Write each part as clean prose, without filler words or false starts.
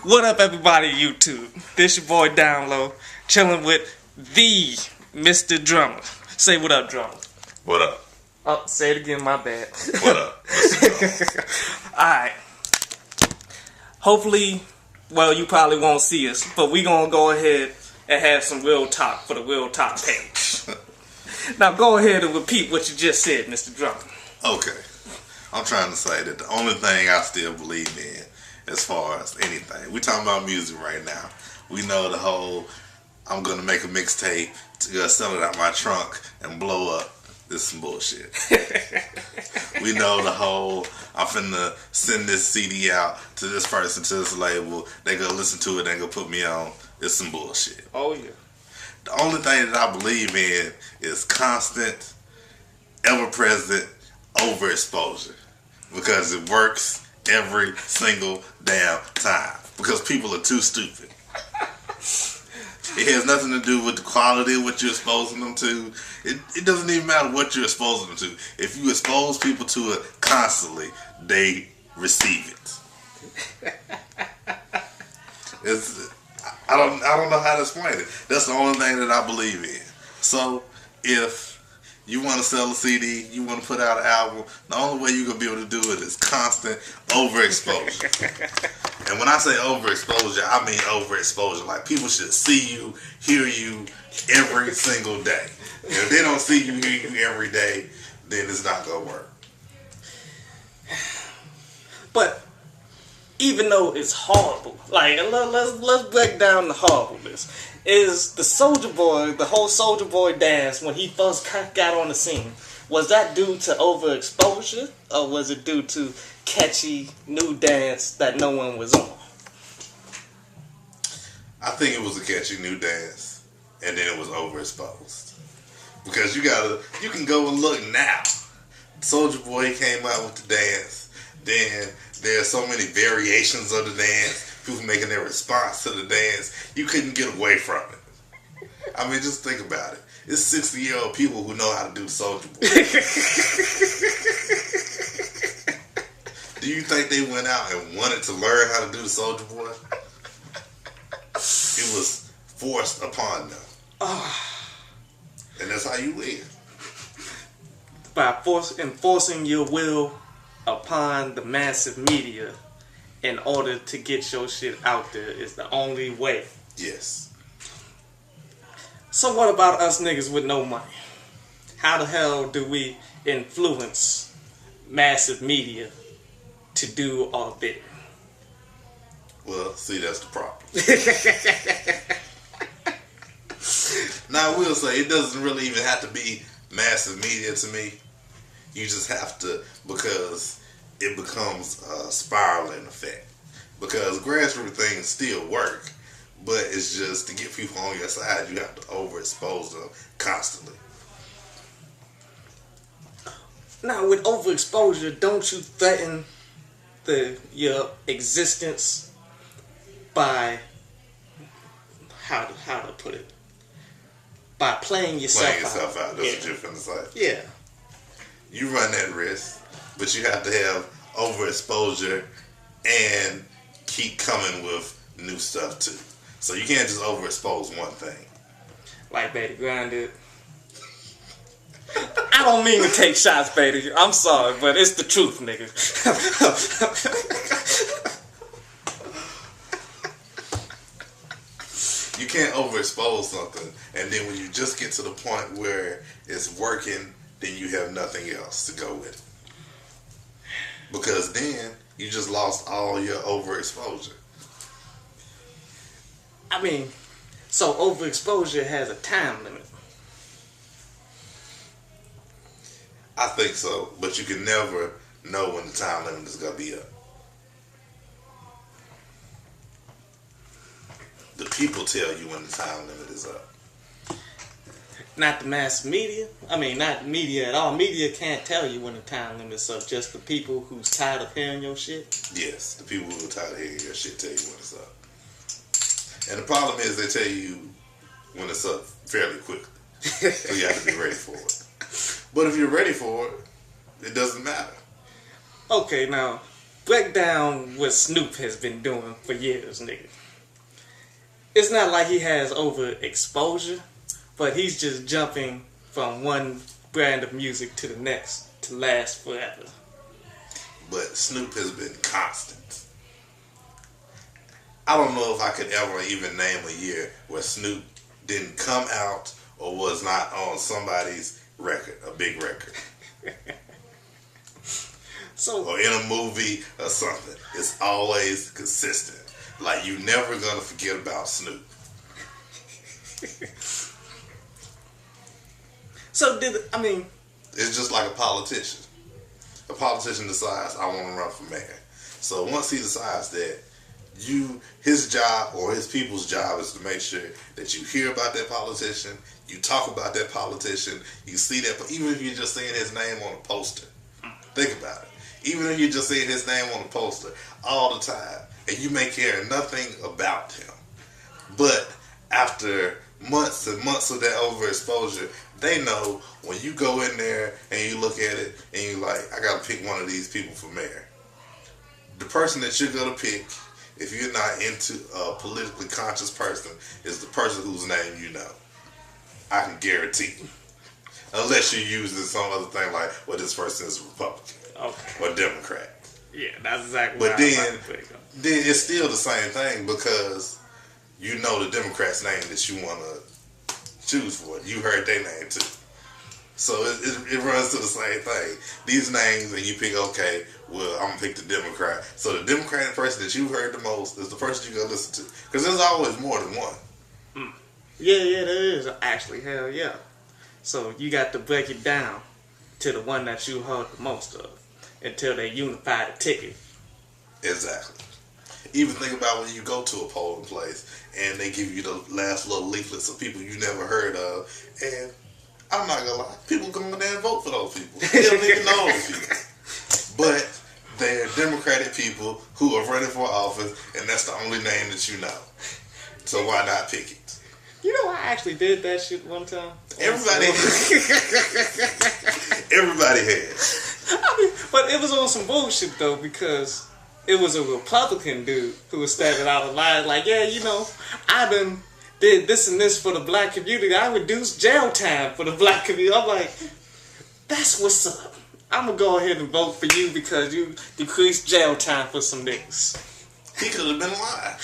What up, everybody, YouTube? This your boy Down Low, chilling with the Mr. Drummer. Say what up, Drummer. What up? Oh, say it again, my bad. What up? Alright. Hopefully, well, you probably won't see us, but we gonna go ahead and have some real talk for the real talk page. Now go ahead and repeat what you just said, Mr. Drummer. Okay. I'm trying to say that the only thing I still believe in as far as anything, we talking about music right now. We know the whole, I'm going to make a mixtape to sell it out my trunk and blow up. This is some bullshit. We know the whole, I'm finna send this CD out to this person, to this label. They go listen to it, they go put me on. It's some bullshit. Oh, yeah. The only thing that I believe in is constant, ever-present overexposure. Because it works every single damn time. Because people are too stupid. It has nothing to do with the quality of what you're exposing them to. It doesn't even matter what you're exposing them to. If you expose people to it constantly, they receive it. I don't know how to explain it. That's the only thing that I believe in. So if you want to sell a CD, you want to put out an album, the only way you're going to be able to do it is constant overexposure. And when I say overexposure, I mean overexposure. Like, people should see you, hear you every single day. And if they don't see you, hear you every day, then it's not going to work. But even though it's horrible, like, let's break down the horribleness. Is the Soulja Boy, the whole Soulja Boy dance when he first got on the scene, was that due to overexposure, or was it due to catchy new dance that no one was on? I think it was a catchy new dance, and then it was overexposed. Because you can go and look now. Soulja Boy came out with the dance. Then there's so many variations of the dance. People making their response to the dance. You couldn't get away from it. I mean, just think about it. It's 60-year-old people who know how to do Soulja Boy. Do you think they went out and wanted to learn how to do the Soulja Boy? It was forced upon them. And that's how you live. By enforcing your will upon the massive media in order to get your shit out there is the only way. Yes. So what about us niggas with no money? How the hell do we influence massive media to do our bit? Well, see, that's the problem. Now, I will say, it doesn't really even have to be massive media to me. You just have to, because it becomes a spiraling effect. Because grassroots things still work, but it's just to get people on your side, you have to overexpose them constantly. Now, with overexposure, don't you threaten your existence by how to put it? By playing yourself out. That's what you're finna say. Yeah. You run that risk, but you have to have overexposure and keep coming with new stuff too. So you can't just overexpose one thing. Like Betty Grinded. I don't mean to take shots, Betty. I'm sorry, but it's the truth, nigga. You can't overexpose something, and then when you just get to the point where it's working, then you have nothing else to go with. Because then you just lost all your overexposure. I mean, so overexposure has a time limit. I think so, but you can never know when the time limit is going to be up. The people tell you when the time limit is up. Not the mass media. I mean, not the media at all. Media can't tell you when the time limit's up. Just the people who's tired of hearing your shit. Yes, the people who are tired of hearing your shit tell you when it's up. And the problem is they tell you when it's up fairly quickly. So you have to be ready for it. But if you're ready for it, it doesn't matter. Okay, now, break down what Snoop has been doing for years, nigga. It's not like he has overexposure, but he's just jumping from one brand of music to the next to last forever. But Snoop has been constant. I don't know if I could ever even name a year where Snoop didn't come out or was not on somebody's record, a big record. Or in a movie or something. It's always consistent. Like, you never gonna forget about Snoop. It's just like a politician. A politician decides, I want to run for mayor. So once he decides that his job or his people's job is to make sure that you hear about that politician, you talk about that politician, you see that, even if you're just seeing his name on a poster. Think about it. Even if you're just seeing his name on a poster all the time, and you may care nothing about him. But after months and months of that overexposure, they know when you go in there and you look at it and you're like, I gotta pick one of these people for mayor. The person that you're gonna pick, if you're not into a politically conscious person, is the person whose name you know. I can guarantee you. Unless you're using some other thing like, well, this person is a Republican or Democrat. Yeah, that's exactly what then it's still the same thing because you know the Democrat's name that you want to choose for. You heard their name too. So it runs to the same thing. These names, and you pick, okay, well, I'm going to pick the Democrat. So the Democratic person that you heard the most is the person you're going to listen to. Because there's always more than one. Yeah, there is. Actually, hell yeah. So you got to break it down to the one that you heard the most of until they unify the ticket. Exactly. Even think about when you go to a polling place and they give you the last little leaflets of people you never heard of, and I'm not gonna lie, people come in there and vote for those people. They don't even know those people. But they're Democratic people who are running for office, and that's the only name that you know. So why not pick it? You know, I actually did that shit one time. Everybody has. But it was on some bullshit though, because it was a Republican dude who was standing out of line like, yeah, you know, I done did this and this for the black community. I reduced jail time for the black community. I'm like, that's what's up. I'm gonna go ahead and vote for you because you decreased jail time for some niggas. He could have been lying.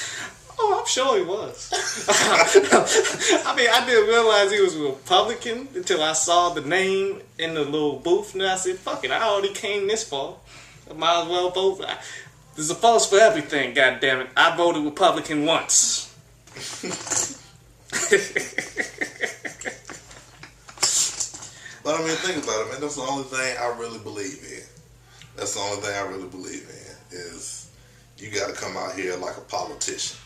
Oh, I'm sure he was. I mean, I didn't realize he was a Republican until I saw the name in the little booth, and I said, fuck it, I already came this far. I might as well vote. There's a false for everything, goddammit. I voted Republican once. But I mean, think about it, man. That's the only thing I really believe in. That's the only thing I really believe in is you got to come out here like a politician.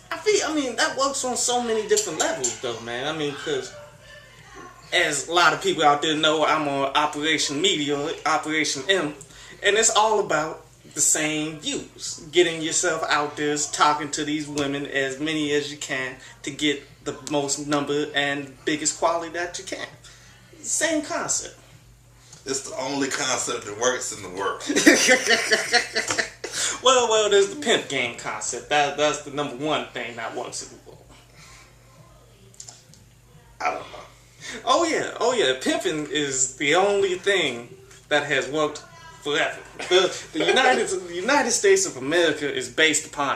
I mean, that works on so many different levels, though, man. I mean, because as a lot of people out there know, I'm on Operation Media, Operation M, and it's all about the same views. Getting yourself out there, talking to these women, as many as you can, to get the most number and biggest quality that you can. Same concept. It's the only concept that works in the world. Well, there's the pimp game concept. That's the number one thing that works in the world. I don't know. Oh yeah. Pimping is the only thing that has worked forever. The United States of America is based upon